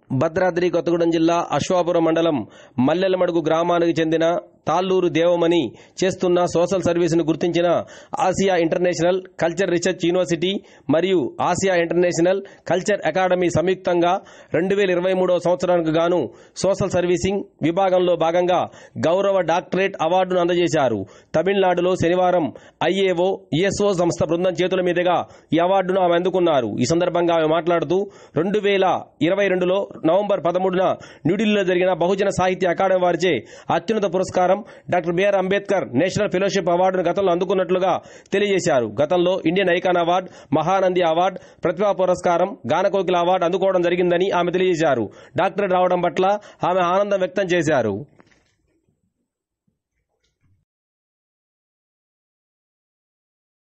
భద్రాద్రి కొత్తగూడెం జిల్లా అశ్వాపురం మండలం మల్లెలమడుగు గ్రామానికి చెందిన తాళ్లూరు దేవమణి చేస్తున్న సోషల్ సర్వీసును గుర్తించిన Asia international culture research university మరియు ఆసియా ఇంటర్నేషనల్ కల్చర్ అకాడమీ సంయుక్తంగా 2023వ సంవత్సరానికి గాను సోషల్ సర్వీసింగ్ విభాగంలో భాగంగా గౌరవ డాక్టరేట్ అవార్డును అందజేశారు. తమిళనాడులో శనివారం ఐఏఓ ఈఎస్ఓ సంస్థ బృందం చేతుల మీదుగా ఈ అవార్డును ఆమె అందుకున్నారు. ఈ సందర్భంగా ఆమె మాట్లాడుతూ 2022లో నవంబర్ 13న న్యూఢిల్లీలో జరిగిన బహుజన సాహిత్య అకాడమీ వారిచే అత్యున్నత పురస్కారం doctor B R Ambedkar national fellowship అవార్డును గతంలో అందుకున్నట్లుగా తెలియజేశారు. గతంలో Indian icon award, Mahanandi award, ప్రతిభా పురస్కారం, గానకోకిల అవార్డు అందుకోవడం జరిగిందని ఆమె తెలియజేశారు. డాక్టరేట్ రావడం పట్ల ఆమె ఆనందం వ్యక్తం చేశారు.